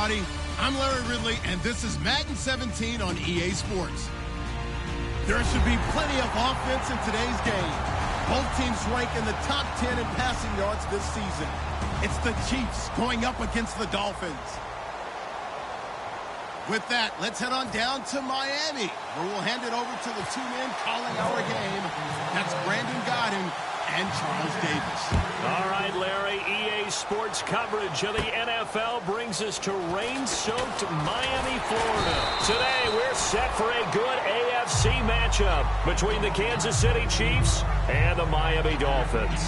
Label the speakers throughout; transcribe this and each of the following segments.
Speaker 1: everybody. I'm Larry Ridley, and this is Madden 17 on EA Sports. There should be plenty of offense in today's game. Both teams rank in the top 10 in passing yards this season. It's the Chiefs going up against the Dolphins. With that, let's head on down to Miami, where we'll hand it over to the two men calling our game. That's Brandon Godden and Charles Davis.
Speaker 2: All right, Larry, EA Sports coverage of the NFL brings us to rain-soaked Miami, Florida. Today, we're set for a good AFC matchup between the Kansas City Chiefs and the Miami Dolphins.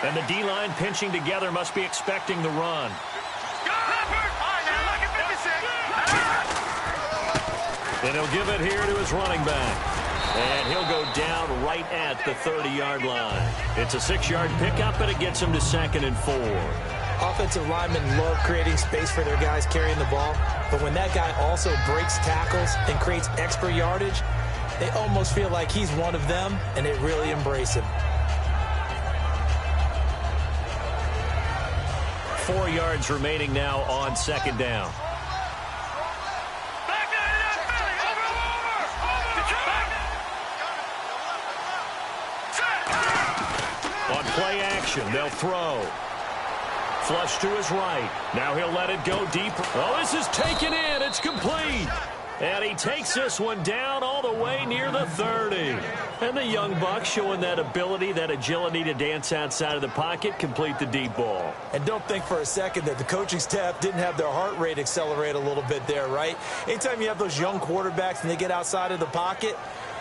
Speaker 2: And the D-line pinching together must be expecting the run. And he'll give it here to his running back. And he'll go down right at the 30-yard line. It's a 6-yard pickup, and it gets him to 2nd and 4.
Speaker 3: Offensive linemen love creating space for their guys carrying the ball. But when that guy also breaks tackles and creates extra yardage, they almost feel like he's one of them, and they really embrace him.
Speaker 2: 4 yards remaining now on 2nd down. On play action, they'll throw. Flush to his right. Now he'll let it go deep. Oh, this is taken in. It's complete. And he takes this one down all the way near the 30. And the young buck showing that ability, that agility to dance outside of the pocket, complete the deep ball.
Speaker 3: And don't think for a second that the coaching staff didn't have their heart rate accelerate a little bit there, right? Anytime you have those young quarterbacks and they get outside of the pocket,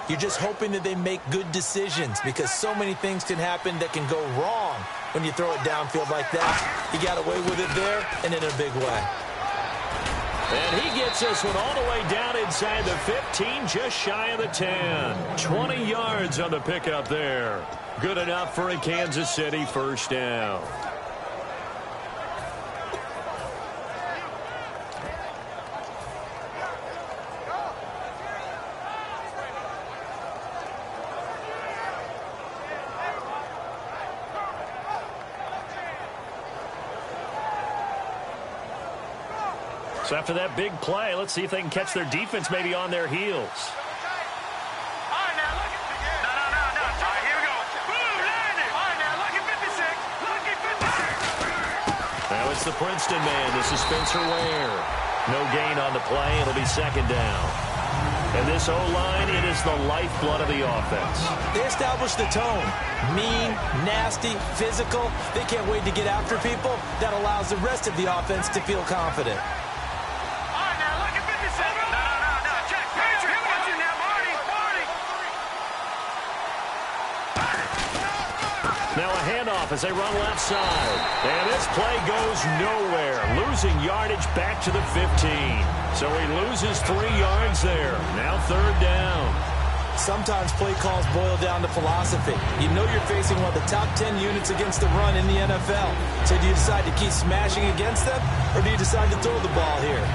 Speaker 3: you're just hoping that they make good decisions, because so many things can happen that can go wrong when you throw it downfield like that. He got away with it there and in a big way.
Speaker 2: And he gets this one all the way down inside the 15, just shy of the 10. 20 yards on the pickup there. Good enough for a Kansas City first down. So after that big play, let's see if they can catch their defense maybe on their heels. Now it's the Princeton man. This is Spencer Ware. No gain on the play. It'll be 2nd down. And this O-line, it is the lifeblood of the offense.
Speaker 3: They established the tone. Mean, nasty, physical. They can't wait to get after people. That allows the rest of the offense to feel confident.
Speaker 2: Now a handoff as they run left side. And this play goes nowhere. Losing yardage back to the 15. So he loses 3 yards there. Now 3rd down.
Speaker 3: Sometimes play calls boil down to philosophy. You know you're facing one of the top 10 units against the run in the NFL. So do you decide to keep smashing against them, or do you decide to throw the ball here?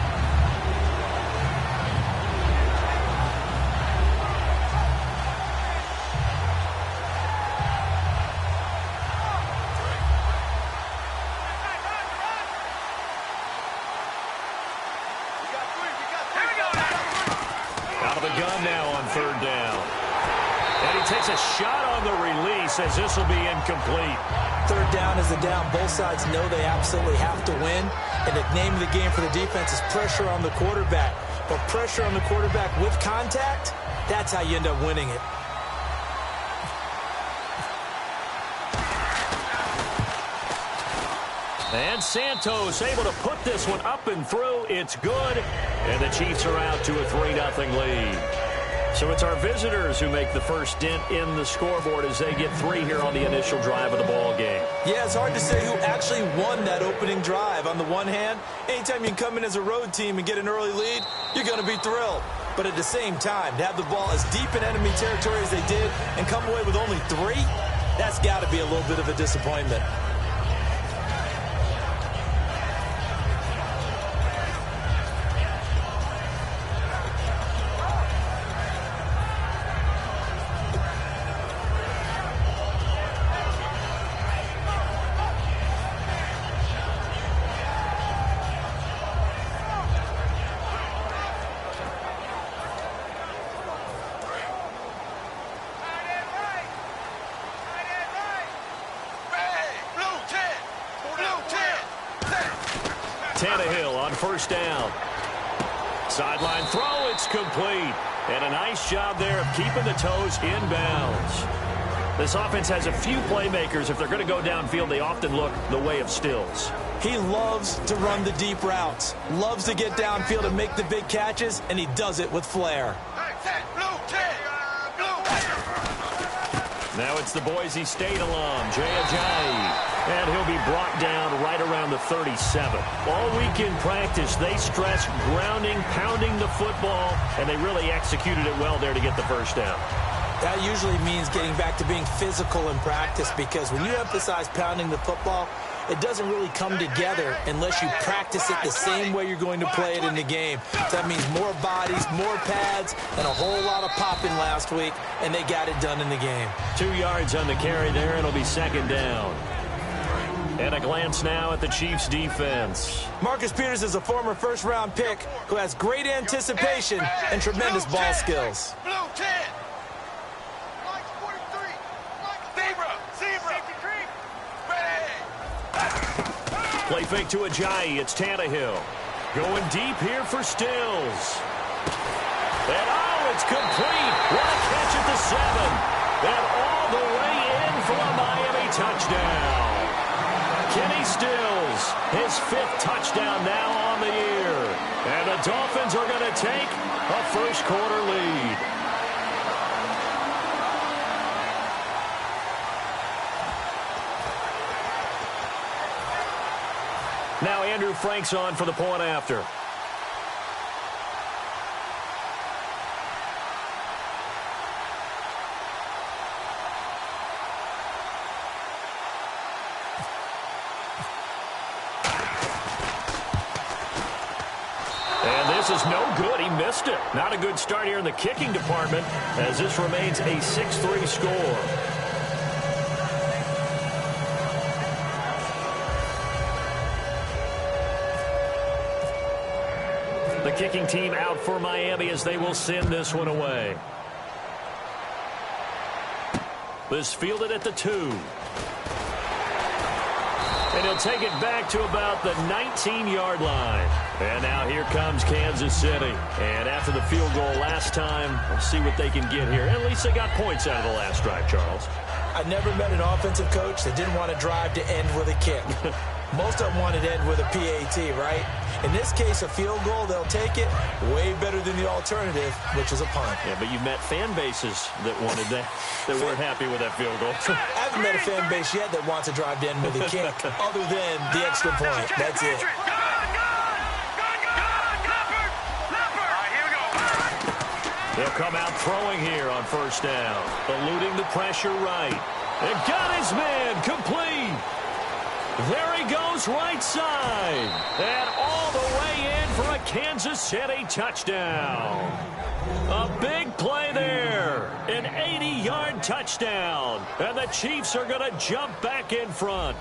Speaker 2: Takes a shot on the release as this will be incomplete.
Speaker 3: 3rd down is the down. Both sides know they absolutely have to win. And the name of the game for the defense is pressure on the quarterback. But pressure on the quarterback with contact, that's how you end up winning it.
Speaker 2: And Santos able to put this one up and through. It's good. And the Chiefs are out to a 3-0 lead. So it's our visitors who make the first dent in the scoreboard as they get 3 here on the initial drive of the ball game.
Speaker 3: Yeah, it's hard to say who actually won that opening drive. On the one hand, anytime you can come in as a road team and get an early lead, you're going to be thrilled. But at the same time, to have the ball as deep in enemy territory as they did and come away with only 3, that's got to be a little bit of a disappointment.
Speaker 2: Tannehill on first down. Sideline throw, it's complete. And a nice job there of keeping the toes in bounds. This offense has a few playmakers. If they're going to go downfield, they often look the way of Stills.
Speaker 3: He loves to run the deep routes, loves to get downfield and make the big catches, and he does it with flair.
Speaker 2: Now it's the Boise State alum, Jay Ajayi. And he'll be brought down right around the 37. All week in practice, they stressed grounding, pounding the football, and they really executed it well there to get the first down.
Speaker 3: That usually means getting back to being physical in practice, because when you emphasize pounding the football, it doesn't really come together unless you practice it the same way you're going to play it in the game. So that means more bodies, more pads, and a whole lot of popping last week, and they got it done in the game. 2
Speaker 2: yards on the carry there, and it'll be second down. And a glance now at the Chiefs' defense.
Speaker 3: Marcus Peters is a former first-round pick who has great anticipation and tremendous ball skills.
Speaker 2: Play fake to Ajayi. It's Tannehill. Going deep here for Stills. And oh, it's complete. What a catch at the 7. And all the way in for a Miami touchdown. Kenny Stills, his 5th touchdown now on the year. And the Dolphins are going to take a first-quarter lead. Now Andrew Frank's on for the point after. And this is no good. He missed it. Not a good start here in the kicking department, as this remains a 6-3 score. The kicking team out for Miami as they will send this one away. This fielded at the 2. And he'll take it back to about the 19-yard line. And now here comes Kansas City. And after the field goal last time, we'll see what they can get here. At least they got points out of the last drive, Charles.
Speaker 3: I never met an offensive coach that didn't want to drive to end with a kick. Most of them wanted to end with a PAT, right? In this case, a field goal, they'll take it way better than the alternative, which is a punt.
Speaker 2: Yeah, but you've met fan bases that wanted that, that weren't happy with that field goal.
Speaker 3: I haven't met a fan base yet that wants to drive to end with a kick, other than the extra point. That's it.
Speaker 2: They'll come out throwing here on first down, eluding the pressure right. And got his man complete. There he goes right side. And all the way in for a Kansas City touchdown. A big play there. An 80-yard touchdown. And the Chiefs are going to jump back in front.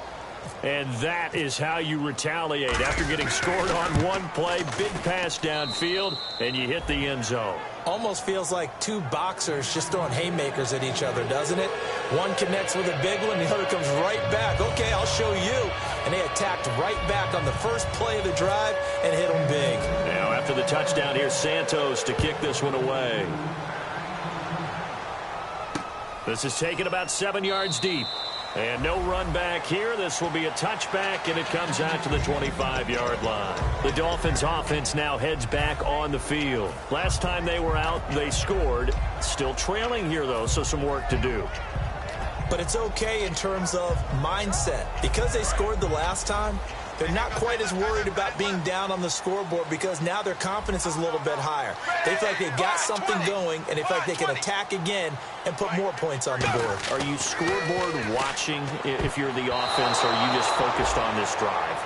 Speaker 2: And that is how you retaliate after getting scored on one play. Big pass downfield, and you hit the end zone.
Speaker 3: Almost feels like two boxers just throwing haymakers at each other, doesn't it? One connects with a big one, the other comes right back. Okay, I'll show you. And they attacked right back on the first play of the drive and hit them big.
Speaker 2: Now after the touchdown, here's Santos to kick this one away. This is taken about 7 yards deep. And no run back here. This will be a touchback, and it comes out to the 25-yard line. The Dolphins' offense now heads back on the field. Last time they were out, they scored. Still trailing here, though, so some work to do.
Speaker 3: But it's okay in terms of mindset. Because they scored the last time, they're not quite as worried about being down on the scoreboard because now their confidence is a little bit higher. They feel like they've got something going, and they feel like they can attack again and put more points on the board.
Speaker 2: Are you scoreboard watching if you're the offense, or are you just focused on this drive?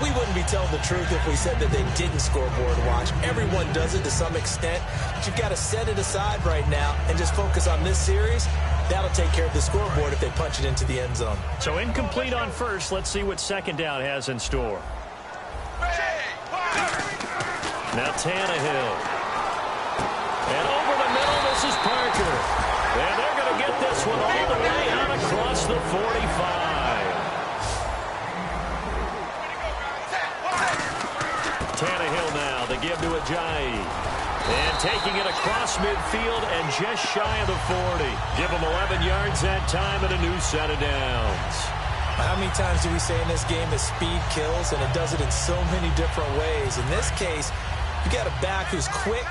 Speaker 3: We wouldn't be telling the truth if we said that they didn't scoreboard watch. Everyone does it to some extent. But you've got to set it aside right now and just focus on this series. That'll take care of the scoreboard if they punch it into the end zone.
Speaker 2: So incomplete on first. Let's see what second down has in store. Now Tannehill. And over the middle, this is Parker. And they're going to get this one all the way out across the 45. Tannehill now, the give to Ajayi. And taking it across midfield and just shy of the 40. Give him 11 yards that time and a new set of downs.
Speaker 3: How many times do we say in this game that speed kills, and it does it in so many different ways? In this case, you got a back who's quick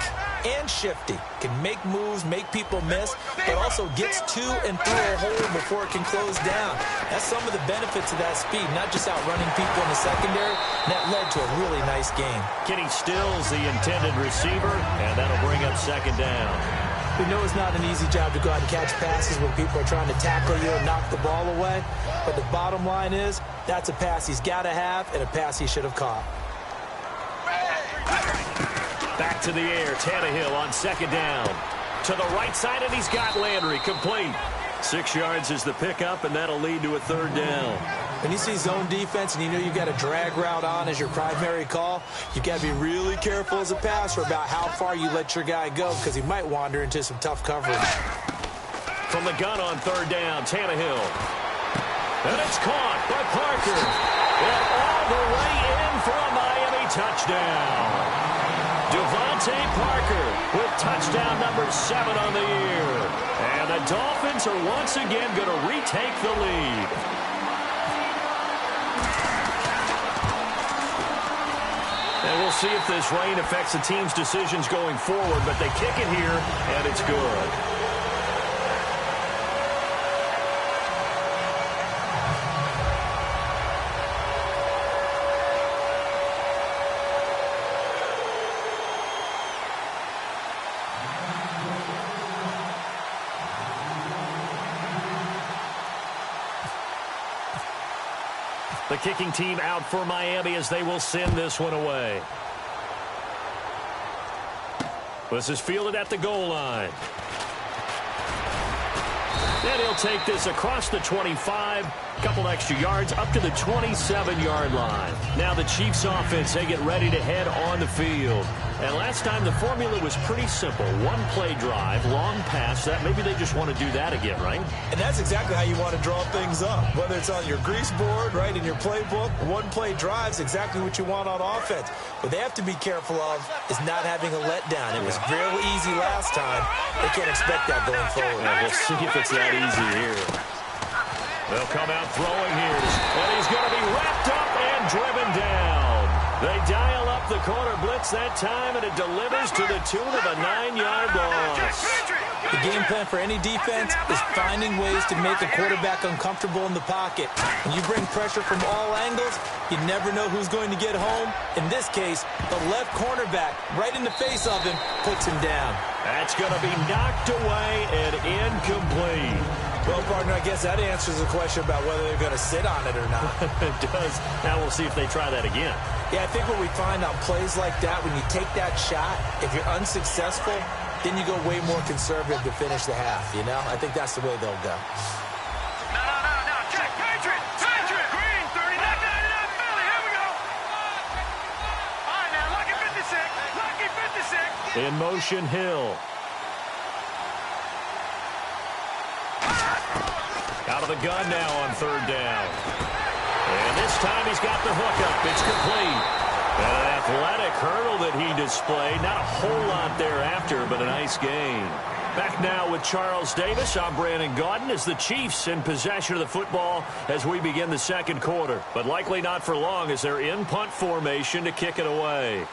Speaker 3: and shifty, can make moves, make people miss, but also gets to and through a hole before it can close down. That's some of the benefits of that speed, not just outrunning people in the secondary. And that led to a really nice game.
Speaker 2: Kenny Stills, the intended receiver, and that'll bring up second down.
Speaker 3: We know it's not an easy job to go out and catch passes when people are trying to tackle you and knock the ball away, but the bottom line is that's a pass he's got to have and a pass he should have caught.
Speaker 2: Back to the air, Tannehill on second down. To the right side, and he's got Landry complete. 6 yards is the pickup, and that'll lead to a third down.
Speaker 3: When you see zone defense and you know you've got a drag route on as your primary call, you've got to be really careful as a passer about how far you let your guy go because he might wander into some tough coverage.
Speaker 2: From the gun on third down, Tannehill. And it's caught by Parker. And all the way in for a Miami touchdown. Devontae Parker with touchdown number 7 on the year. And the Dolphins are once again going to retake the lead. And we'll see if this rain affects the team's decisions going forward, but they kick it here, and it's good. The kicking team out for Miami as they will send this one away. This is fielded at the goal line. And he'll take this across the 25, a couple extra yards, up to the 27-yard line. Now the Chiefs offense, they get ready to head on the field. And last time the formula was pretty simple. One-play drive, long pass. That maybe they just want to do that again, right?
Speaker 3: And that's exactly how you want to draw things up. Whether it's on your grease board, right, in your playbook, one-play drive's exactly what you want on offense. What they have to be careful of is not having a letdown. It was real easy last time. They can't expect that going forward.
Speaker 2: Yeah, we'll see if it's that easy here. They'll come out throwing here. And he's going to be wrapped up and driven down. They dial up the corner blitz that time, and it delivers to the tune of a 9-yard loss.
Speaker 3: The game plan for any defense is finding ways to make a quarterback uncomfortable in the pocket. When you bring pressure from all angles, you never know who's going to get home. In this case, the left cornerback, right in the face of him, puts him down.
Speaker 2: That's going to be knocked away and incomplete.
Speaker 3: Well, partner, I guess that answers the question about whether they're going to sit on it or not.
Speaker 2: It does. Now we'll see if they try that again.
Speaker 3: Yeah, I think what we find on plays like that, when you take that shot, if you're unsuccessful, then you go way more conservative to finish the half, you know? I think that's the way they'll go.
Speaker 4: No. Check. Patriot. Green, 39, Philly. Here we go. All right, now, lucky 56.
Speaker 2: In motion, Hill. Out of the gun now on third down. And this time he's got the hookup. It's complete. And an athletic hurdle that he displayed. Not a whole lot thereafter, but a nice gain. Back now with Charles Davis. I'm Brandon Gaudin as the Chiefs in possession of the football as we begin the second quarter. But likely not for long as they're in punt formation to kick it away.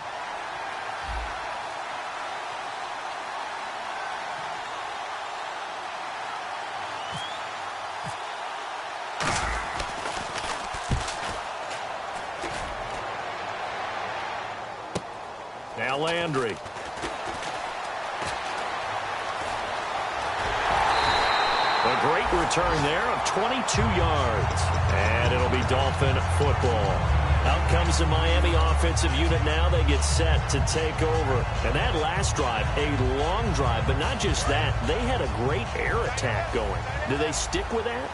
Speaker 2: Landry. A great return there of 22 yards. And it'll be Dolphin football. Out comes the Miami offensive unit now. They get set to take over. And that last drive, a long drive, but not just that. They had a great air attack going. Do they stick with that?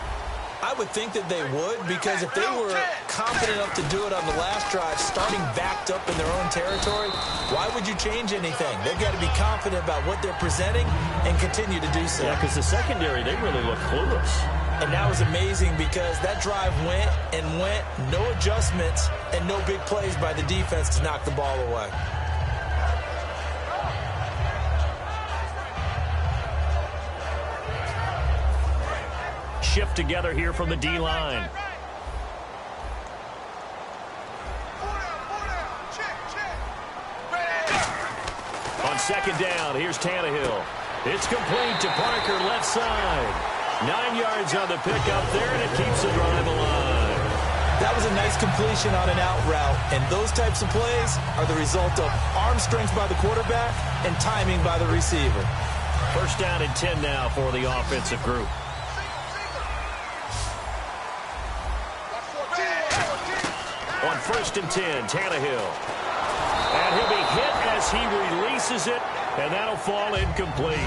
Speaker 3: I would think that they would, because if they were confident enough to do it on the last drive, starting backed up in their own territory, why would you change anything? They've got to be confident about what they're presenting and continue to do so.
Speaker 2: Yeah, because the secondary, they really look clueless.
Speaker 3: And that was amazing because that drive went and went, no adjustments, and no big plays by the defense to knock the ball away.
Speaker 2: Shift together here from the D-line. On second down, here's Tannehill. It's complete to Parker, left side. 9 yards on the pickup there, and it keeps the drive alive.
Speaker 3: That was a nice completion on an out route, and those types of plays are the result of arm strength by the quarterback and timing by the receiver.
Speaker 2: First down and 10 now for the offensive group. On first and 10, Tannehill. And he'll be hit as he releases it, and that'll fall incomplete.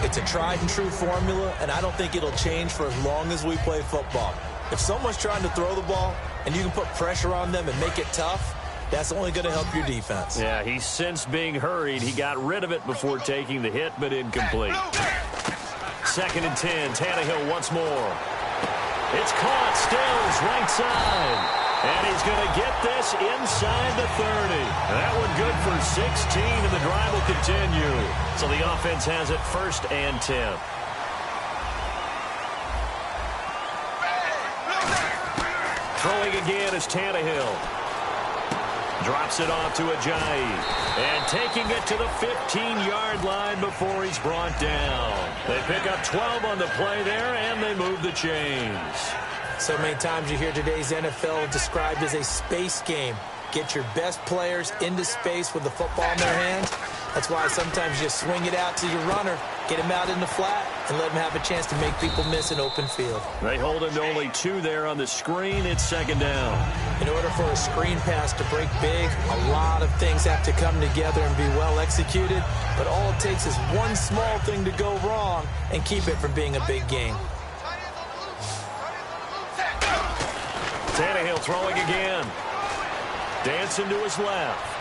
Speaker 3: It's a tried-and-true formula, and I don't think it'll change for as long as we play football. If someone's trying to throw the ball and you can put pressure on them and make it tough, that's only going to help your defense.
Speaker 2: Yeah, he's sensed being hurried. He got rid of it before taking the hit, but incomplete. Second and 10, Tannehill once more. It's caught, Stills, right side. And he's going to get this inside the 30. That one good for 16, and the drive will continue. So the offense has it first and 10. Throwing again is Tannehill. Drops it off to Ajayi. And taking it to the 15-yard line before he's brought down. They pick up 12 on the play there, and they move the chains.
Speaker 3: So many times you hear today's NFL described as a space game. Get your best players into space with the football in their hands. That's why sometimes you swing it out to your runner, get him out in the flat, and let him have a chance to make people miss an open field.
Speaker 2: They hold him to only 2 there on the screen. It's second down.
Speaker 3: In order for a screen pass to break big, a lot of things have to come together and be well executed. But all it takes is one small thing to go wrong and keep it from being a big game.
Speaker 2: Tannehill throwing again. Dancing to his left.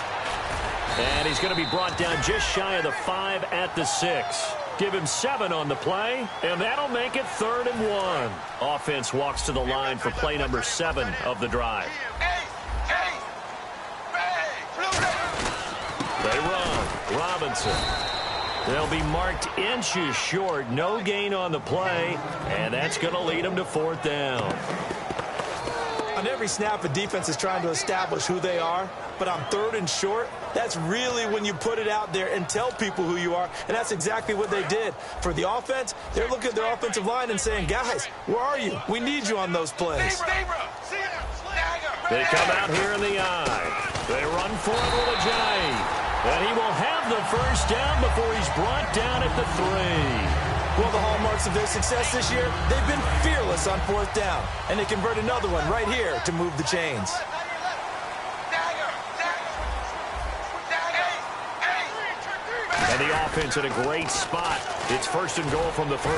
Speaker 2: And he's going to be brought down just shy of the 5 at the 6. Give him 7 on the play, and that'll make it 3rd and 1. Offense walks to the line for play number 7 of the drive. They run. Robinson. They'll be marked inches short. No gain on the play, and that's going to lead them to 4th down.
Speaker 3: On every snap, a defense is trying to establish who they are, but on 3rd and short, that's really when you put it out there and tell people who you are, and that's exactly what they did. For the offense, they're looking at their offensive line and saying, guys, where are you? We need you on those plays.
Speaker 2: They come out here in the eye. They run for it with Ajayi. And he will have the first down before he's brought down at the 3.
Speaker 3: Well, the hallmarks of their success this year, they've been fearless on 4th down. And they convert another one right here to move the chains.
Speaker 2: And the offense in a great spot. It's 1st and goal from the 3.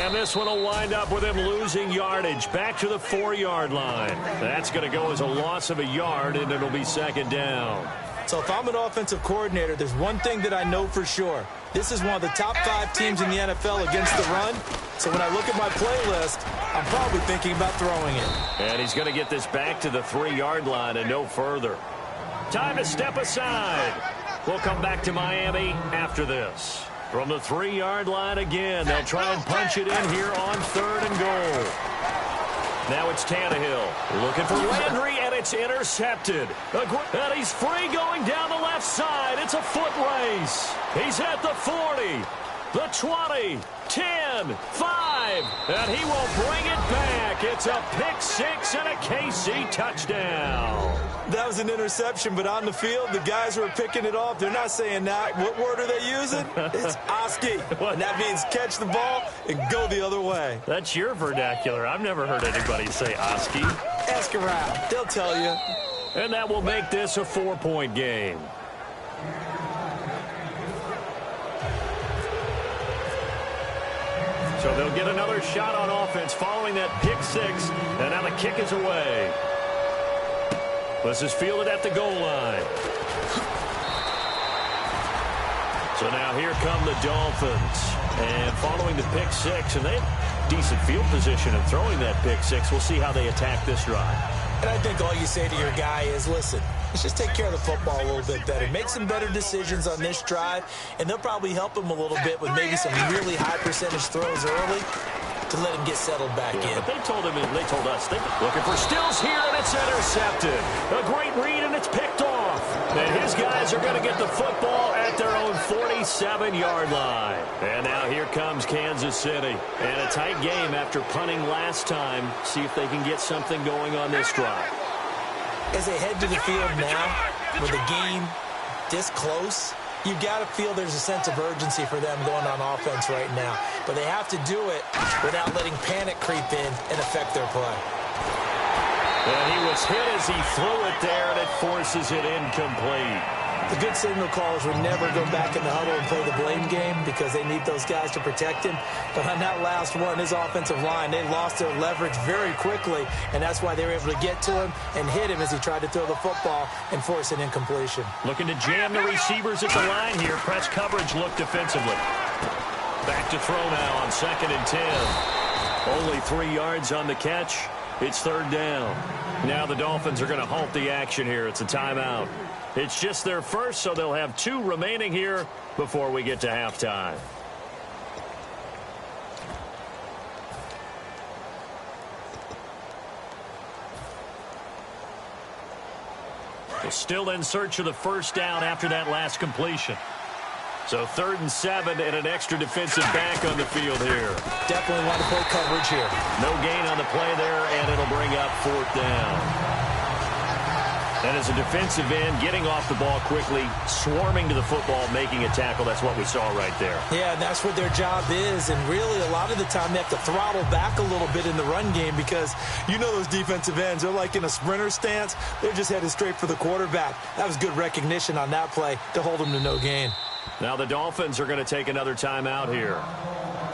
Speaker 2: And this one will wind up with him losing yardage back to the 4-yard line. That's going to go as a loss of a yard, and it'll be 2nd down.
Speaker 3: So if I'm an offensive coordinator, there's one thing that I know for sure. This is one of the top 5 teams in the NFL against the run. So when I look at my playlist, I'm probably thinking about throwing it.
Speaker 2: And he's going to get this back to the 3-yard line and no further. Time to step aside. We'll come back to Miami after this. From the 3-yard line again, they'll try and punch it in here on 3rd and goal. Now it's Tannehill looking for Landry, and it's intercepted. And he's free going down the left side. It's a foot race. He's at the 40. the 20, 10, 5, and he will bring it back. It's a pick six and a KC touchdown.
Speaker 3: That was an interception, but on the field, the guys who are picking it off, they're not saying that. What word are they using? It's Oski. And that means catch the ball and go the other way.
Speaker 2: That's your vernacular. I've never heard anybody say Oski.
Speaker 3: Ask around. They'll tell you.
Speaker 2: And that will make this a 4-point game. So they'll get another shot on offense following that pick six. And now the kick is away. This is fielded at the goal line. So now here come the Dolphins. And following the pick six, and they have decent field position in throwing that pick six. We'll see how they attack this drive.
Speaker 3: And I think all you say to your guy is, listen, let's just take care of the football a little bit better. Make some better decisions on this drive, and they'll probably help him a little bit with maybe some really high percentage throws early to let him get settled back in.
Speaker 2: But they told him, and they told us, they're looking for Stills here, and it's intercepted. A great read, and it's picked off. And his guys are going to get the football at their own 47-yard line. And now here comes Kansas City. And a tight game after punting last time. See if they can get something going on this drive.
Speaker 3: As they head to the field now, with the game this close, you've got to feel there's a sense of urgency for them going on offense right now. But they have to do it without letting panic creep in and affect their play.
Speaker 2: And he was hit as he threw it there, and it forces it incomplete.
Speaker 3: The good signal callers would never go back in the huddle and play the blame game because they need those guys to protect him. But on that last one, his offensive line, they lost their leverage very quickly, and that's why they were able to get to him and hit him as he tried to throw the football and force an incompletion.
Speaker 2: Looking to jam the receivers at the line here. Press coverage look defensively. Back to throw now on 2nd and 10. Only 3 yards on the catch. It's 3rd down. Now the Dolphins are going to halt the action here. It's a timeout. It's just their first, so they'll have 2 remaining here before we get to halftime. They're still in search of the first down after that last completion. So 3rd and 7 and an extra defensive back on the field here.
Speaker 3: Definitely want to play coverage here.
Speaker 2: No gain on the play there, and it'll bring up 4th down. And as a defensive end, getting off the ball quickly, swarming to the football, making a tackle, that's what we saw right there.
Speaker 3: Yeah, and that's what their job is. And really, a lot of the time, they have to throttle back a little bit in the run game because you know those defensive ends, they're like in a sprinter stance. They're just headed straight for the quarterback. That was good recognition on that play to hold them to no gain.
Speaker 2: Now the Dolphins are going to take another timeout here.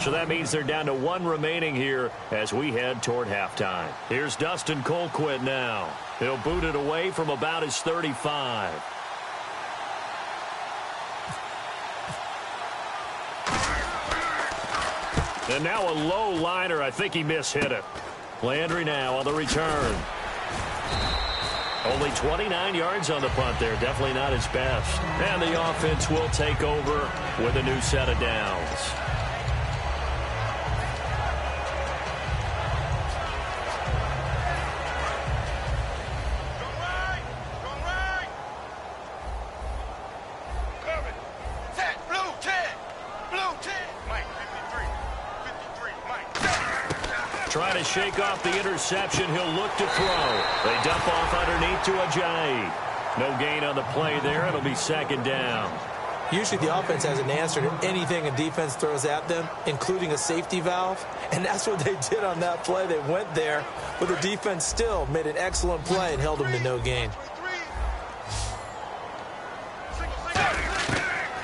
Speaker 2: So that means they're down to 1 remaining here as we head toward halftime. Here's Dustin Colquitt now. He'll boot it away from about his 35. And now a low liner. I think he mishit it. Landry now on the return. Only 29 yards on the punt there. Definitely not his best. And the offense will take over with a new set of downs. Trying to shake off the interception. He'll look to throw. They dump off underneath to Ajayi. No gain on the play there. It'll be 2nd down.
Speaker 3: Usually the offense has an answer to anything a defense throws at them, including a safety valve. And that's what they did on that play. They went there, but the defense still made an excellent play and held them to no gain.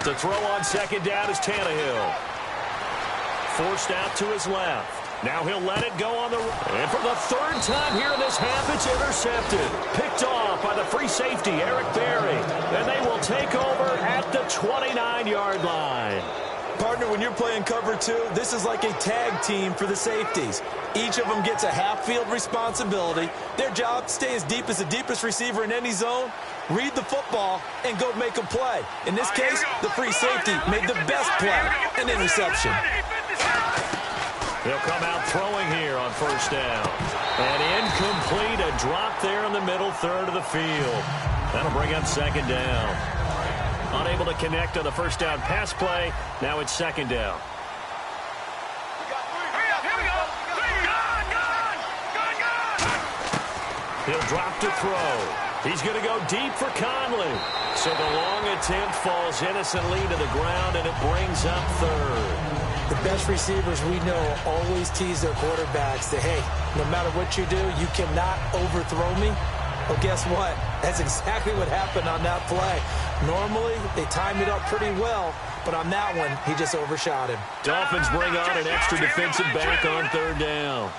Speaker 2: The throw on 2nd down is Tannehill. Forced out to his left. Now he'll let it go on the... And for the 3rd time here in this half, it's intercepted. Picked off by the free safety, Eric Berry. And they will take over at the 29-yard line.
Speaker 3: Partner, when you're playing cover 2, this is like a tag team for the safeties. Each of them gets a half-field responsibility. Their job, stay as deep as the deepest receiver in any zone, read the football, and go make a play. In this case, the free safety made the best play, an interception.
Speaker 2: They'll come out throwing here on 1st down. And incomplete, a drop there in the middle 3rd of the field. That'll bring up 2nd down. Unable to connect on the first down pass play. Now it's second down. He'll drop to throw. He's going to go deep for Conley. So the long attempt falls innocently to the ground, and it brings up third.
Speaker 3: The best receivers we know always tease their quarterbacks that, hey, no matter what you do, you cannot overthrow me. Well, guess what? That's exactly what happened on that play. Normally, they time it up pretty well, but on that one, he just overshot him.
Speaker 2: Dolphins bring on an extra defensive back on third down.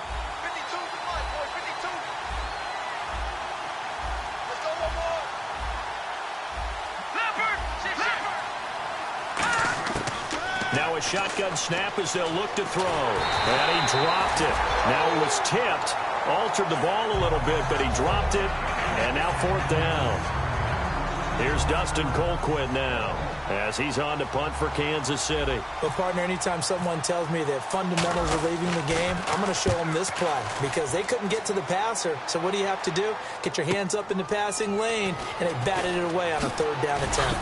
Speaker 2: Now a shotgun snap as they'll look to throw. And he dropped it. Now it was tipped. Altered the ball a little bit, but he dropped it. And now fourth down. Here's Dustin Colquitt now as he's on to punt for Kansas City.
Speaker 3: Well, partner, anytime someone tells me that fundamentals are leaving the game, I'm going to show them this play because they couldn't get to the passer. So what do you have to do? Get your hands up in the passing lane, and they batted it away on a third down attempt.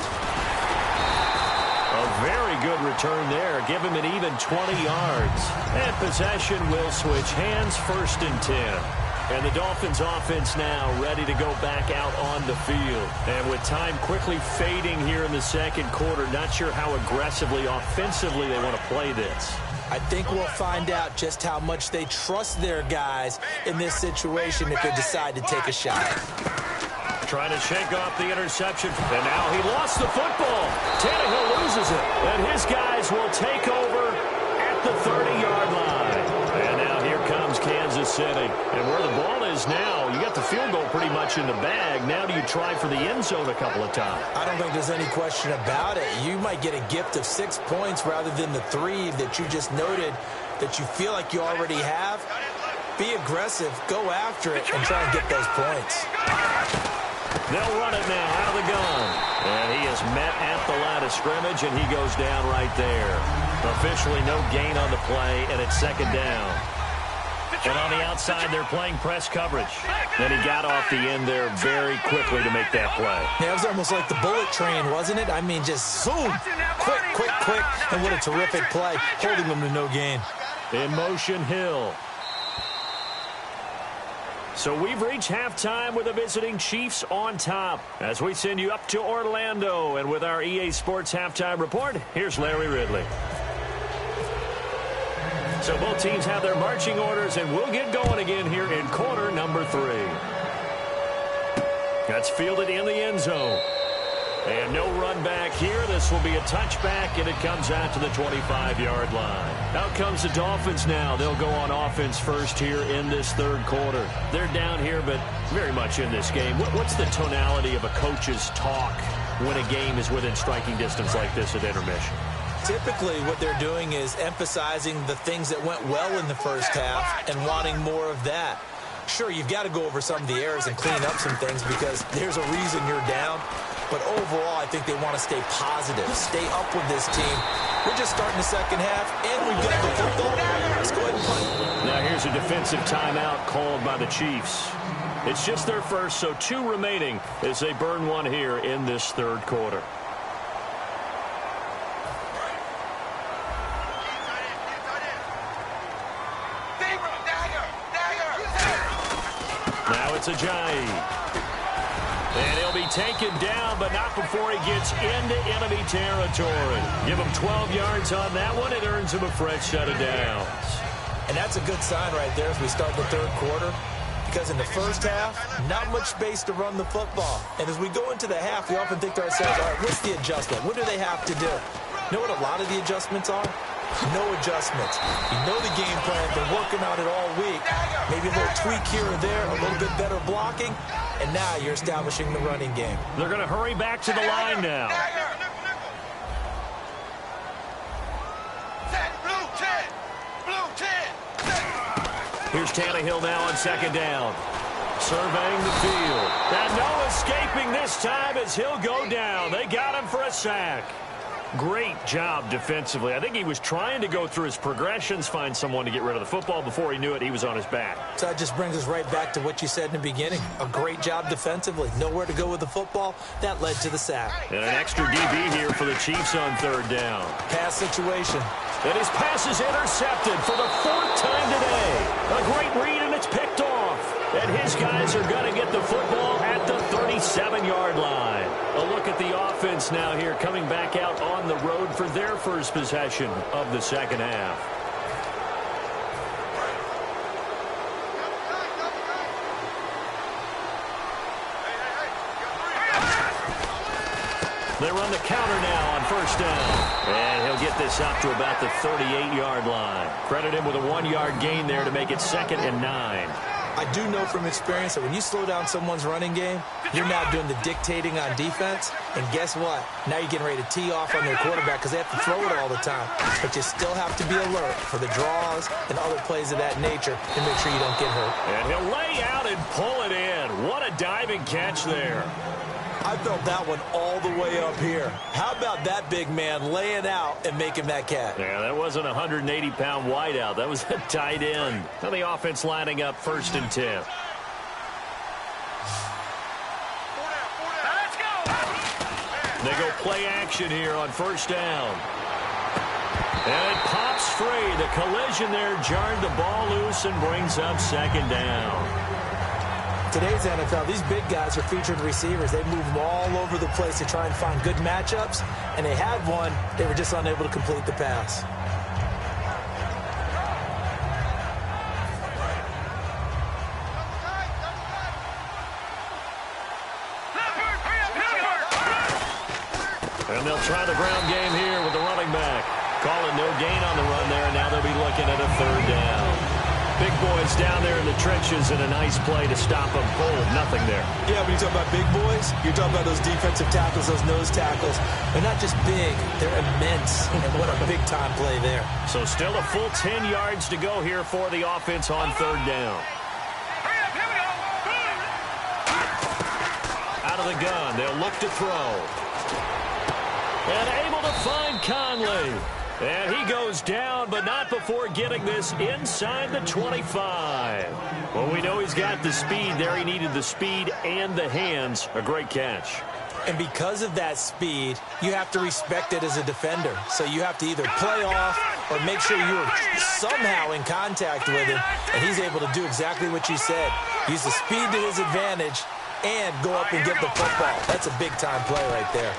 Speaker 2: A very good return there. Give him an even 20 yards. And possession will switch hands, 1st and 10. And the Dolphins offense now ready to go back out on the field. And with time quickly fading here in the second quarter, not sure how aggressively, offensively they want to play this.
Speaker 3: I think we'll find out just how much they trust their guys in this situation if they decide to take a shot.
Speaker 2: Trying to shake off the interception. And now he lost the football. Tannehill loses it. And his guys will take over at the 30-yard line. And now here comes Kansas City. And where the ball is now, you got the field goal pretty much in the bag. Now do you try for the end zone a couple of times?
Speaker 3: I don't think there's any question about it. You might get a gift of 6 points rather than the 3 that you just noted that you feel like you already have. Be aggressive, go after it, and try and get those points.
Speaker 2: They'll run it now out of the gun. And he is met at the line of scrimmage, and he goes down right there. Officially no gain on the play, and it's second down. And on the outside, they're playing press coverage. And he got off the end there very quickly to make that play.
Speaker 3: Yeah, it was almost like the bullet train, wasn't it? I mean, just zoom. Quick, quick, quick. And what a terrific play, holding them to no gain.
Speaker 2: In motion, Hill. So we've reached halftime with the visiting Chiefs on top. As we send you up to Orlando, and with our EA Sports halftime report, here's Larry Ridley. So both teams have their marching orders, and we'll get going again here in quarter number 3. That's fielded in the end zone. And no run back here. This will be a touchback, and it comes out to the 25-yard line. Out comes the Dolphins now. They'll go on offense first here in this third quarter. They're down here, but very much in this game. What's the tonality of a coach's talk when a game is within striking distance like this at intermission?
Speaker 3: Typically, what they're doing is emphasizing the things that went well in the first half and wanting more of that. Sure, you've got to go over some of the errors and clean up some things because there's a reason you're down. But overall, I think they want to stay positive, stay up with this team. We're just starting the second half, and we've got the football. Let's go ahead and punt.
Speaker 2: Now here's a defensive timeout called by the Chiefs. It's just their first, so 2 remaining as they burn one here in this third quarter. Now it's Ajayi. And he'll be taken down, but not before he gets into enemy territory. Give him 12 yards on that one. It earns him a fresh set of downs.
Speaker 3: And that's a good sign right there as we start the third quarter. Because in the first half, not much space to run the football. And as we go into the half, we often think to ourselves, all right, what's the adjustment? What do they have to do? You know what a lot of the adjustments are? No adjustments. You know the game plan. Been working on it all week. Maybe a little tweak here or there, a little bit better blocking, and now you're establishing the running game.
Speaker 2: They're going to hurry back to the line now. Here's Tannehill now on second down. Surveying the field. And no escaping this time as he'll go down. They got him for a sack. Great job defensively. I think he was trying to go through his progressions, find someone to get rid of the football. Before he knew it, he was on his back.
Speaker 3: So that just brings us right back to what you said in the beginning. A great job defensively. Nowhere to go with the football. That led to the sack.
Speaker 2: And an extra DB here for the Chiefs on third down.
Speaker 3: Pass situation.
Speaker 2: And his pass is intercepted for the fourth time today. A great read, and it's picked off. And his guys are going to get the football at the 37-yard line. A look at the offense now here, coming back out on the road for their first possession of the second half. They run the counter now on first down. And he'll get this up to about the 38-yard line. Credit him with a 1-yard gain there to make it 2nd and 9.
Speaker 3: I do know from experience that when you slow down someone's running game, you're now doing the dictating on defense. And guess what? Now you're getting ready to tee off on their quarterback because they have to throw it all the time. But you still have to be alert for the draws and other plays of that nature and make sure you don't get hurt.
Speaker 2: And he'll lay out and pull it in. What a diving catch there.
Speaker 3: I felt that one all the way up here. How about that big man laying out and making that catch?
Speaker 2: Yeah, that wasn't a 180-pound wideout. That was a tight end. Now the offense lining up 1st and 10. They go play action here on first down. And it pops free. The collision there jarred the ball loose and brings up 2nd down.
Speaker 3: Today's NFL, these big guys are featured receivers. They move them all over the place to try and find good matchups, and they had one. They were just unable to complete the pass.
Speaker 2: And they'll try the ground game here with the running back. Calling no gain on the run there, and now they'll be looking at a 3rd down. Big boys down there in the trenches, and a nice play to stop them cold. Nothing there.
Speaker 3: Yeah, when you talk about big boys, you're talking about those defensive tackles, those nose tackles. They're not just big, they're immense. And what a big-time play there.
Speaker 2: So still a full 10 yards to go here for the offense on 3rd down. Out of the gun, they'll look to throw. And able to find Conley. And he goes down, but not before getting this inside the 25. Well, we know he's got the speed there. He needed the speed and the hands. A great catch.
Speaker 3: And because of that speed, you have to respect it as a defender. So you have to either play off or make sure you're somehow in contact with him. And he's able to do exactly what you said. Use the speed to his advantage and go up and get the football. That's a big-time play right there.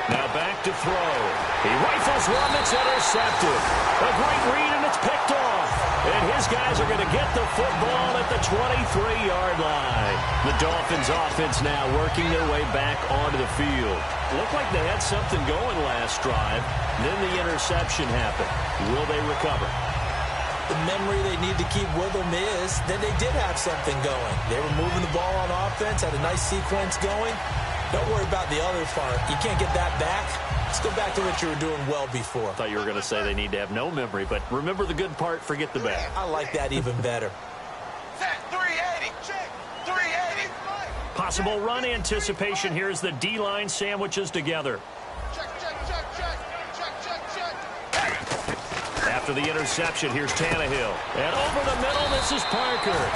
Speaker 2: Now back to throw. He rifles one that's intercepted. A great read, and it's picked off. And his guys are going to get the football at the 23-yard line. The Dolphins offense now working their way back onto the field. Looked like they had something going last drive. Then the interception happened. Will they recover?
Speaker 3: The memory they need to keep with them is that they did have something going. They were moving the ball on offense, had a nice sequence going. Don't worry about the other part. You can't get that back. Let's go back to what you were doing well before.
Speaker 2: I thought you were going to say they need to have no memory, but remember the good part, forget the bad.
Speaker 3: I like that even better.
Speaker 4: Set 380. Check. 380.
Speaker 2: Possible run anticipation here as the D-line sandwiches together.
Speaker 4: Check, check, check, check. Check, check, check.
Speaker 2: After the interception, here's Tannehill. And over the middle, this is Parker.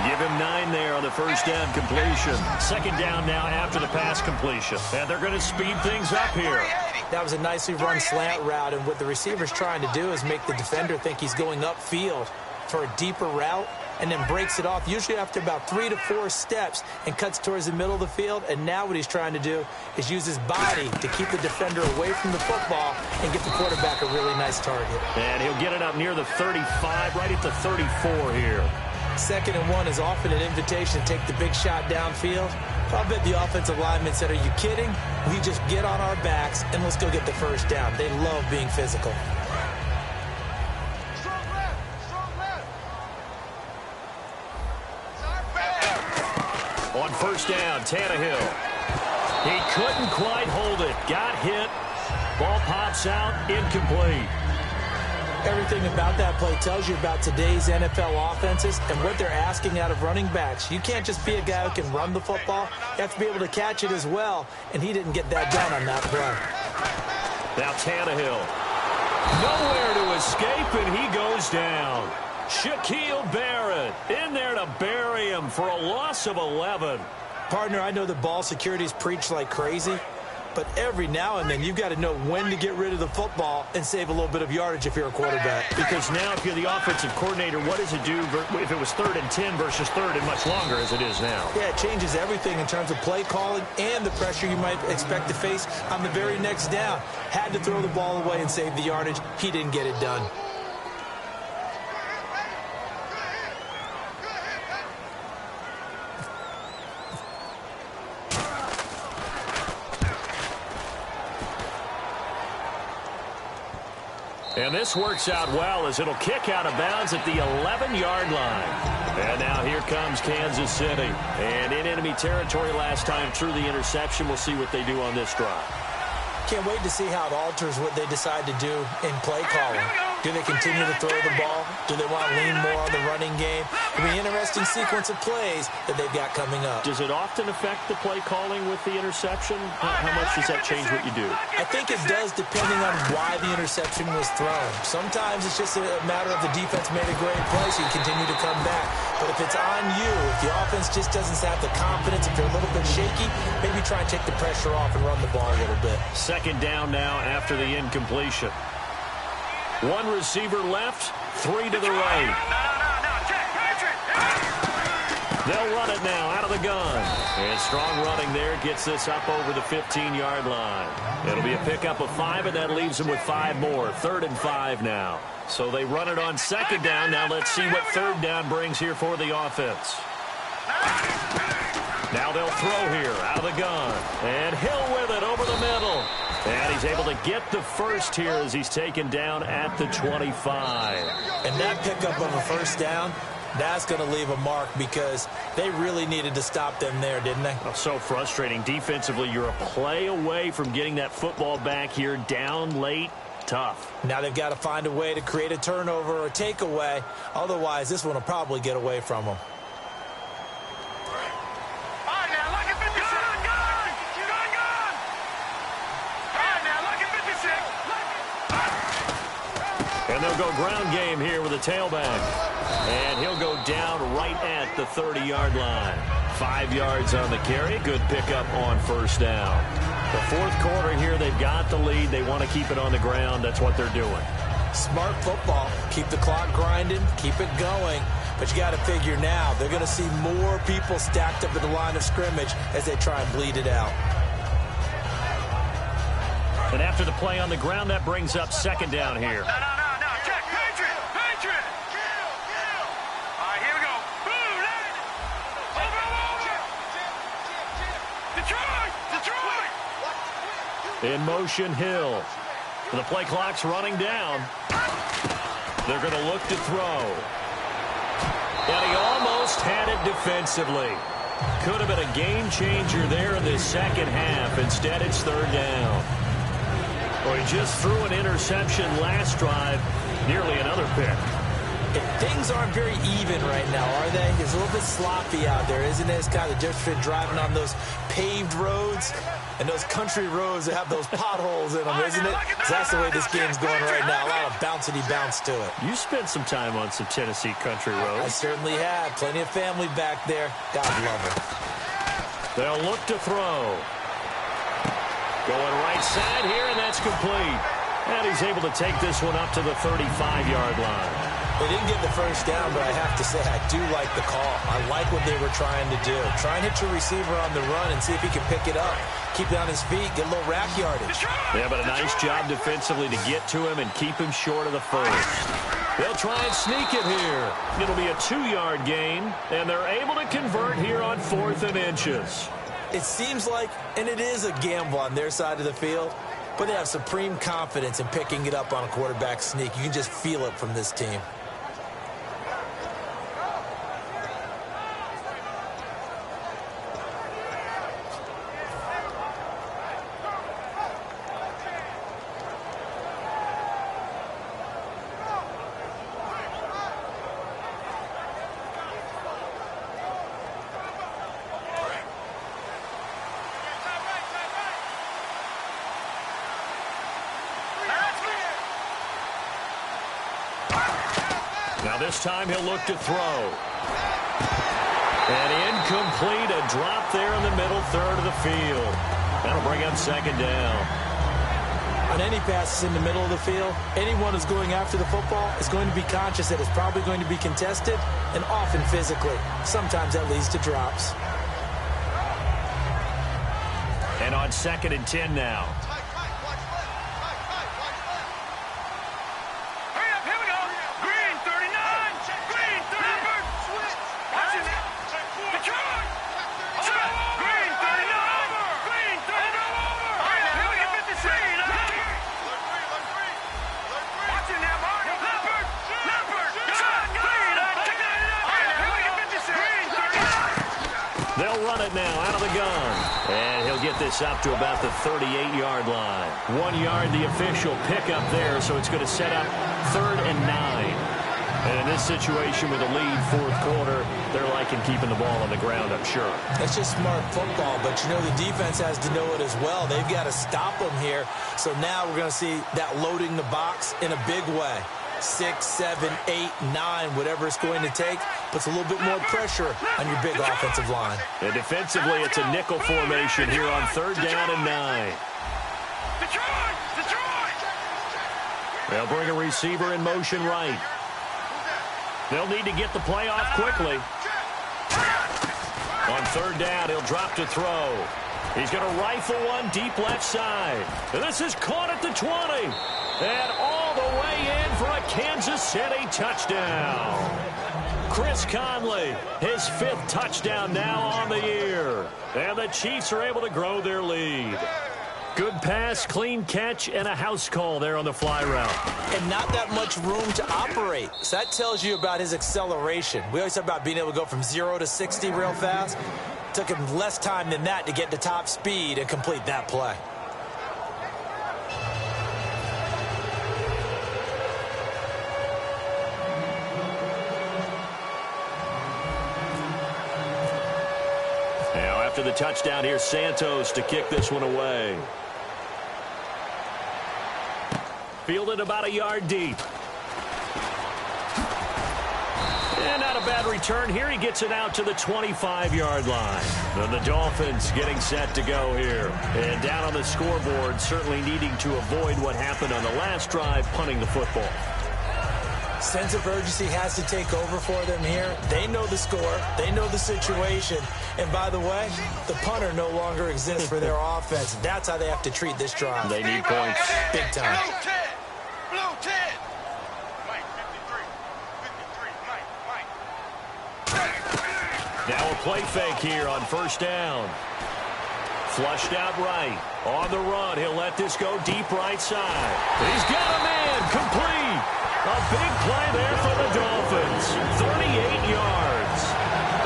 Speaker 2: Give him 9 there on the first down completion. 2nd down now after the pass completion. And they're going to speed things up here.
Speaker 3: That was a nicely run slant route, and what the receiver's trying to do is make the defender think he's going upfield for a deeper route and then breaks it off, usually after about 3 to 4 steps, and cuts towards the middle of the field. And now what he's trying to do is use his body to keep the defender away from the football and get the quarterback a really nice target.
Speaker 2: And he'll get it up near the 35, right at the 34 here.
Speaker 3: 2nd and 1 is often an invitation to take the big shot downfield. I'll bet the offensive linemen said, are you kidding? We just get on our backs and let's go get the first down. They love being physical.
Speaker 4: Strong left. Strong left.
Speaker 2: On first down, Tannehill. He couldn't quite hold it. Got hit. Ball pops out, incomplete.
Speaker 3: Everything about that play tells you about today's NFL offenses and what they're asking out of running backs. You can't just be a guy who can run the football. You have to be able to catch it as well, and he didn't get that done on that play.
Speaker 2: Now Tannehill. Nowhere to escape, and he goes down. Shaquille Barrett in there to bury him for a loss of 11.
Speaker 3: Partner, I know the ball security is preached like crazy, but every now and then you've got to know when to get rid of the football and save a little bit of yardage if you're a quarterback.
Speaker 2: Because now if you're the offensive coordinator, what does it do if it was 3rd and 10 versus 3rd and much longer as it is now?
Speaker 3: Yeah, it changes everything in terms of play calling and the pressure you might expect to face on the very next down. Had to throw the ball away and save the yardage. He didn't get it done.
Speaker 2: And this works out well as it'll kick out of bounds at the 11-yard line. And now here comes Kansas City. And in enemy territory last time through the interception. We'll see what they do on this drive.
Speaker 3: Can't wait to see how it alters what they decide to do in play calling. Do they continue to throw the ball? Do they want to lean more on the running game? It'll be an interesting sequence of plays that they've got coming up.
Speaker 2: Does it often affect the play calling with the interception? How much does that change what you do?
Speaker 3: I think it does depending on why the interception was thrown. Sometimes it's just a matter of the defense made a great play, so you continue to come back. But if it's on you, if the offense just doesn't have the confidence, if they're a little bit shaky, maybe try and take the pressure off and run the ball a little bit.
Speaker 2: 2nd down now after the incompletion. 1 receiver left, 3 to the right. They'll run it now out of the gun. And strong running there gets this up over the 15-yard line. It'll be a pickup of 5, and that leaves them with 5 more. 3rd and 5 now. So they run it on 2nd down. Now let's see what 3rd down brings here for the offense. Now they'll throw here out of the gun. And Hill with it over the middle. And he's able to get the first here as he's taken down at the 25.
Speaker 3: And that pickup of a 1st down, that's going to leave a mark because they really needed to stop them there, didn't they?
Speaker 2: Oh, so frustrating. Defensively, you're a play away from getting that football back here down late. Tough.
Speaker 3: Now they've got to find a way to create a turnover or takeaway. Otherwise, this one will probably get away from them.
Speaker 2: And they'll go ground game here with a tailback. And he'll go down right at the 30-yard line. 5 yards on the carry. Good pickup on 1st down. The 4th quarter here, they've got the lead. They want to keep it on the ground. That's what they're doing.
Speaker 3: Smart football. Keep the clock grinding. Keep it going. But you got to figure now, they're going to see more people stacked up at the line of scrimmage as they try and bleed it out.
Speaker 2: And after the play on the ground, that brings up 2nd down here. In motion, Hill. The play clock's running down. They're going to look to throw. And he almost had it defensively. Could have been a game changer there in this 2nd half. Instead, it's 3rd down. Well, he just threw an interception last drive. Nearly another pick.
Speaker 3: Things aren't very even right now, are they? It's a little bit sloppy out there, isn't it? It's kind of the difference between driving on those paved roads and those country roads that have those potholes in them, isn't it? That's the way this game's going right now. A lot of bouncy bounce to it.
Speaker 2: You spent some time on some Tennessee country roads.
Speaker 3: I certainly have. Plenty of family back there. God love it.
Speaker 2: They'll look to throw. Going right side here, and that's complete. And he's able to take this one up to the 35-yard line.
Speaker 3: They didn't get the 1st down, but I have to say I do like the call. I like what they were trying to do. Try and hit your receiver on the run and see if he can pick it up. Keep it on his feet, get a little rack yardage.
Speaker 2: Yeah, but a nice job defensively to get to him and keep him short of the 1st. They'll try and sneak it here. It'll be a 2-yard gain, and they're able to convert here on 4th and inches.
Speaker 3: It seems like, and it is a gamble on their side of the field, but they have supreme confidence in picking it up on a quarterback sneak. You can just feel it from this team.
Speaker 2: this time he'll look to throw. And incomplete, a drop there in the middle third of the field. That'll bring up second down.
Speaker 3: On any passes in the middle of the field, anyone who's going after the football is going to be conscious that it's probably going to be contested, and often physically. Sometimes that leads to drops.
Speaker 2: And on 2nd and 10 now. They'll run it now out of the gun. And he'll get this up to about the 38-yard line. 1 yard, the official pickup there, so it's going to set up 3rd and 9. And in this situation with a lead, 4th quarter, they're liking keeping the ball on the ground, I'm sure.
Speaker 3: That's just smart football, but you know the defense has to know it as well. They've got to stop them here. So now we're going to see that loading the box in a big way. 6, 7, 8, 9, whatever it's going to take, puts a little bit more pressure on your big offensive line.
Speaker 2: And defensively, it's a nickel formation here on 3rd down and 9. They'll bring a receiver in motion right. They'll need to get the play off quickly. On 3rd down, he'll drop to throw. He's going to rifle one deep left side. And this is caught at the 20. And all the way in for a Kansas City touchdown. Chris Conley, his 5th touchdown now on the year. And the Chiefs are able to grow their lead. Good pass, clean catch, and a house call there on the fly route.
Speaker 3: And not that much room to operate. So that tells you about his acceleration. We always talk about being able to go from 0 to 60 real fast. Took him less time than that to get to top speed and complete that play.
Speaker 2: Now after the touchdown, here's Santos to kick this one away. Fielded about a yard deep. And not a bad return here. He gets it out to the 25-yard line. And the Dolphins getting set to go here. And down on the scoreboard, certainly needing to avoid what happened on the last drive, punting the football.
Speaker 3: Sense of urgency has to take over for them here. They know the score. They know the situation. And by the way, the punter no longer exists for their offense. That's how they have to treat this drive.
Speaker 2: They need points.
Speaker 3: Big time.
Speaker 4: Blue 10. Mike, 53, Mike.
Speaker 2: Now a play fake here on 1st down. Flushed out right. On the run, he'll let this go deep right side. He's got a man, complete. A big play there for the Dolphins. 38 yards.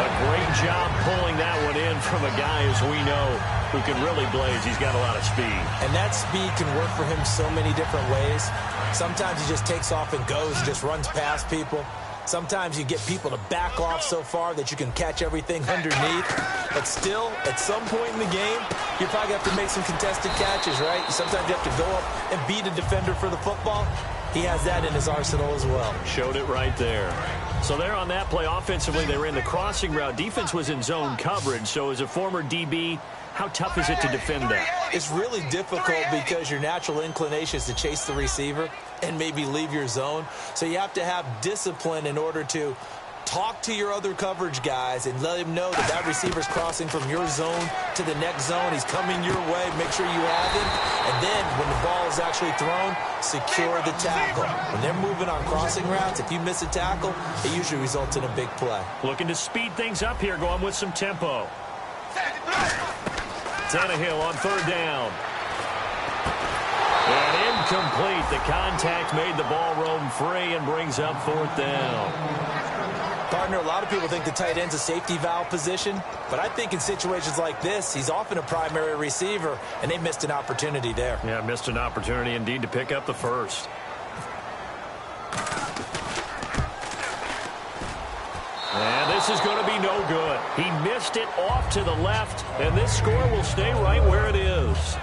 Speaker 2: A great job pulling that one in from a guy, as we know, who can really blaze. He's got a lot of speed.
Speaker 3: And that speed can work for him so many different ways. Sometimes he just takes off and goes, just runs past people. Sometimes you get people to back off so far that you can catch everything underneath. But still, at some point in the game, you probably have to make some contested catches, right? Sometimes you have to go up and beat a defender for the football. He has that in his arsenal as well.
Speaker 2: Showed it right there. So there on that play, offensively, they ran the crossing route. Defense was in zone coverage. So as a former DB, how tough is it to defend that?
Speaker 3: It's really difficult because your natural inclination is to chase the receiver and maybe leave your zone. So you have to have discipline in order to talk to your other coverage guys and let him know that that receiver's crossing from your zone to the next zone. He's coming your way. Make sure you have him. And then when the ball is actually thrown, secure the tackle. When they're moving on crossing routes, if you miss a tackle, it usually results in a big play.
Speaker 2: Looking to speed things up here, going with some tempo. Tannehill on 3rd down. And incomplete. The contact made the ball roam free and brings up 4th down.
Speaker 3: Partner, a lot of people think the tight end's a safety valve position, but I think in situations like this, he's often a primary receiver, and they missed an opportunity there.
Speaker 2: Yeah, missed an opportunity indeed to pick up the first. And this is going to be no good. He missed it off to the left, and this score will stay right where it is.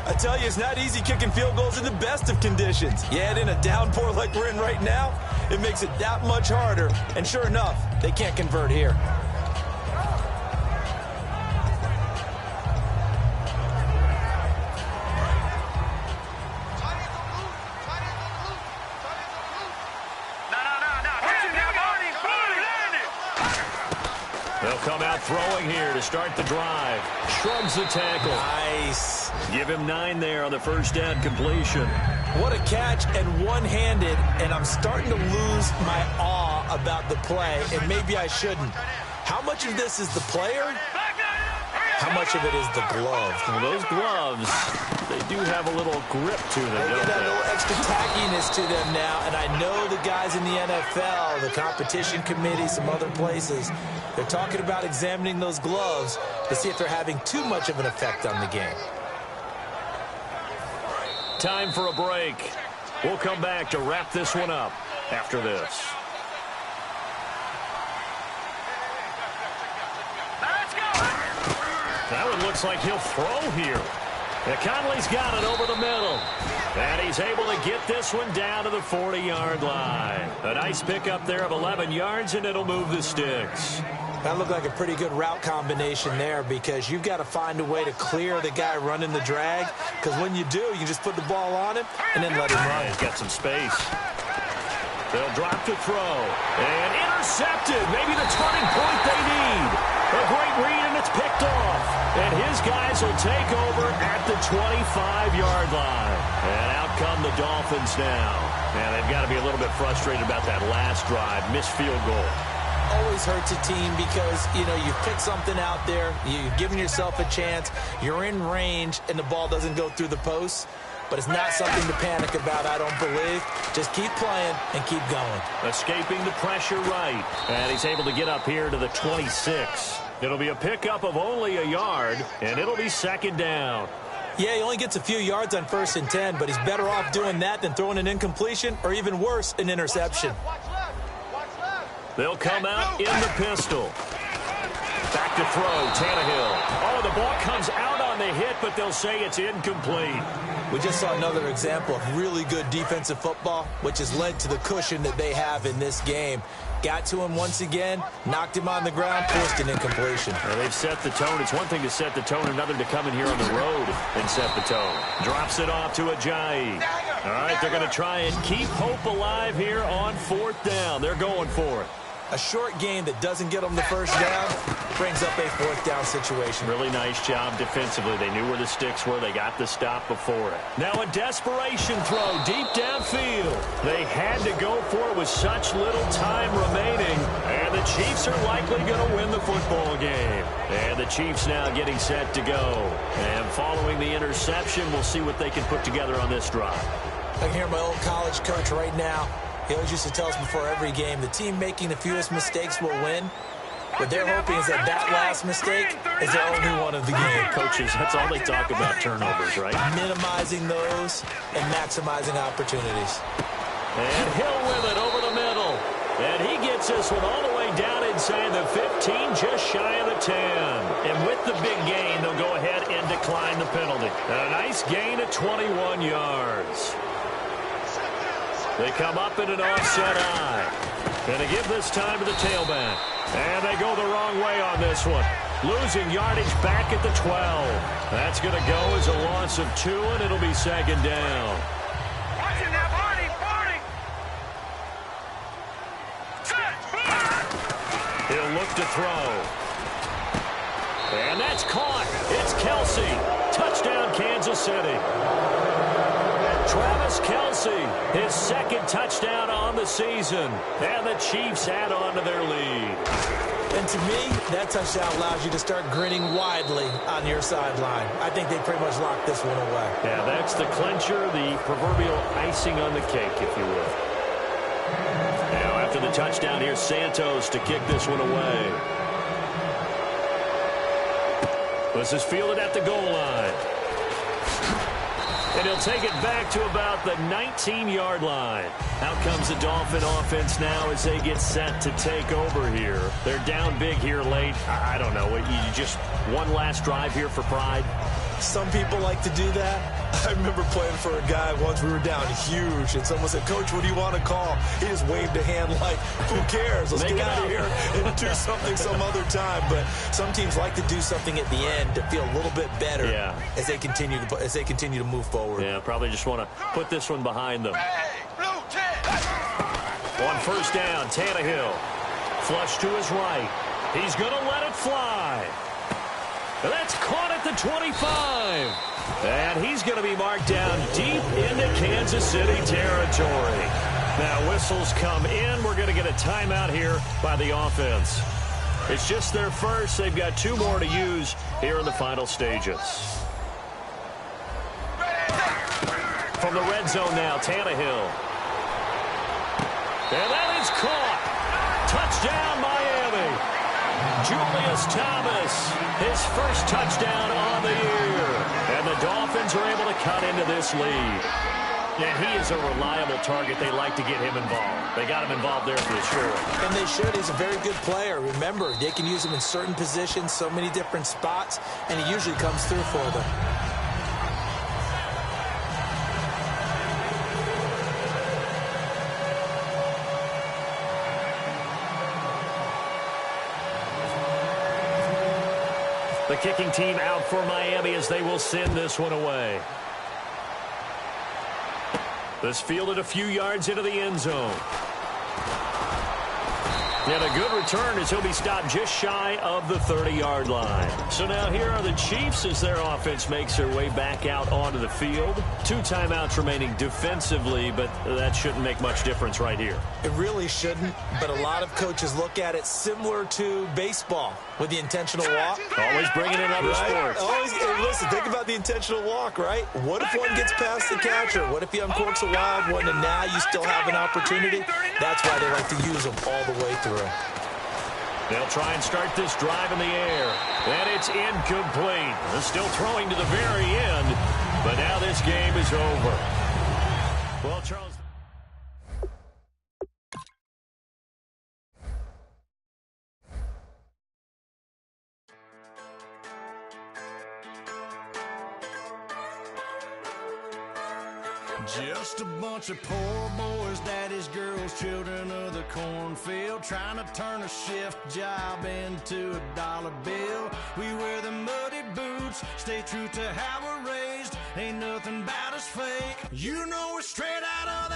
Speaker 3: I tell you, it's not easy kicking field goals in the best of conditions. You add in a downpour like we're in right now, It makes it that much harder, and sure enough, they can't convert here.
Speaker 2: They'll come out throwing here to start the drive. Shrugs the tackle.
Speaker 3: Nice.
Speaker 2: Give him 9 there on the first down completion.
Speaker 3: What a catch, and one-handed, and I'm starting to lose my awe about the play, and maybe I shouldn't. How much of this is the player? How much of it is the glove?
Speaker 2: Well, those gloves, they do have a little grip to them,
Speaker 3: They
Speaker 2: don't
Speaker 3: got a
Speaker 2: they?
Speaker 3: little extra tackiness to them now, and I know the guys in the NFL, the competition committee, some other places, they're talking about examining those gloves to see if they're having too much of an effect on the game.
Speaker 2: Time for a break. We'll come back to wrap this one up after this. That one looks like he'll throw here. And Conley's got it over the middle. And he's able to get this one down to the 40-yard line. A nice pickup there of 11 yards, and it'll move the sticks.
Speaker 3: That looked like a pretty good route combination there, because you've got to find a way to clear the guy running the drag, because when you do, you just put the ball on him and then let him run.
Speaker 2: He's got some space. They'll drop to throw. And intercepted. Maybe the turning point they need. A great read, and it's picked off. And his guys will take over at the 25-yard line. And out come the Dolphins now. And they've got to be a little bit frustrated about that last drive. Missed field goal.
Speaker 3: Always hurts a team because, you know, you've picked something out there, you've given yourself a chance, you're in range, and the ball doesn't go through the posts. But it's not something to panic about, I don't believe. Just keep playing and keep going.
Speaker 2: Escaping the pressure right. And he's able to get up here to the 26. It'll be a pickup of only a yard, and it'll be second down.
Speaker 3: Yeah, he only gets a few yards on 1st and 10, but he's better off doing that than throwing an incompletion, or even worse, an interception.
Speaker 2: They'll come out in the pistol. Back to throw, Tannehill. Oh, the ball comes out on the hit, but they'll say it's incomplete.
Speaker 3: We just saw another example of really good defensive football, which has led to the cushion that they have in this game. Got to him once again, knocked him on the ground, forced an incompletion.
Speaker 2: Well, they've set the tone. It's one thing to set the tone, another to come in here on the road and set the tone. Drops it off to Ajayi. All right, they're going to try and keep hope alive here on 4th down. They're going for it.
Speaker 3: A short game that doesn't get them the first down brings up a 4th down situation.
Speaker 2: Really nice job defensively. They knew where the sticks were. They got the stop before it. Now a desperation throw deep downfield. They had to go for it with such little time remaining. And the Chiefs are likely going to win the football game. And the Chiefs now getting set to go. And following the interception, we'll see what they can put together on this drive.
Speaker 3: I can hear my old college coach right now. He always used to tell us before every game, the team making the fewest mistakes will win. What they're hoping is that that last mistake is their only one of the game.
Speaker 2: Coaches, that's all they talk about, turnovers, right?
Speaker 3: Minimizing those and maximizing opportunities.
Speaker 2: And Hill with it over the middle. And he gets this one all the way down inside the 15, just shy of the 10. And with the big gain, they'll go ahead and decline the penalty. A nice gain of 21 yards. They come up in an offset eye. Going to give this time to the tailback. And they go the wrong way on this one. Losing yardage back at the 12. That's going to go as a loss of 2, and it'll be second down. He'll look to throw. And that's caught. It's Kelsey. Touchdown, Kansas City. Travis Kelsey, his second touchdown on the season. And the Chiefs add on to their lead.
Speaker 3: And to me, that touchdown allows you to start grinning widely on your sideline. I think they pretty much locked this one away.
Speaker 2: Yeah, that's the clincher, the proverbial icing on the cake, if you will. Now, after the touchdown, here's Santos to kick this one away. This is fielded at the goal line. And he'll take it back to about the 19-yard line. Out comes the Dolphin offense now as they get set to take over here. They're down big here late. I don't know. You just one last drive here for pride?
Speaker 3: Some people like to do that. I remember playing for a guy once. We were down huge, and someone said, "Coach, what do you want to call?" He just waved a hand like, "Who cares? Let's get out of here and do something some other time." But some teams like to do something at the end to feel a little bit better as they continue to move forward.
Speaker 2: Yeah, probably just want to put this one behind them.
Speaker 4: Hey, blue 10.
Speaker 2: On first down, Tannehill. Flush to his right. He's going to let it fly. That's caught at the 25. And he's going to be marked down deep into Kansas City territory. Now whistles come in. We're going to get a timeout here by the offense. It's just their first. They've got 2 more to use here in the final stages. From the red zone now, Tannehill. And that is caught. Touchdown, Miami. Julius Thomas, his first touchdown on the year. And the Dolphins are able to cut into this lead. Yeah, he is a reliable target. They like to get him involved. They got him involved there for sure.
Speaker 3: And they should. He's a very good player. Remember, they can use him in certain positions, so many different spots, and he usually comes through for them.
Speaker 2: The kicking team out for Miami as they will send this one away. This fielded a few yards into the end zone. And a good return as he'll be stopped just shy of the 30-yard line. So now here are the Chiefs as their offense makes their way back out onto the field. 2 timeouts remaining defensively, but that shouldn't make much difference right here.
Speaker 3: It really shouldn't, but a lot of coaches look at it similar to baseball with the intentional walk.
Speaker 2: Always bringing in other sports.
Speaker 3: Always, listen, think about the intentional walk, right? What if one gets past the catcher? What if he uncorks a wild one and now you still have an opportunity? That's why they like to use them all the way through.
Speaker 2: They'll try and start this drive in the air. And it's incomplete. They're still throwing to the very end. But now this game is over. Well, Charles.
Speaker 5: Just a bunch of poor boys, daddy's girls, children of the cornfield, trying to turn a shift job into a dollar bill. We wear the muddy boots, stay true to how we're raised. Ain't nothing about us fake. You know we're straight out of the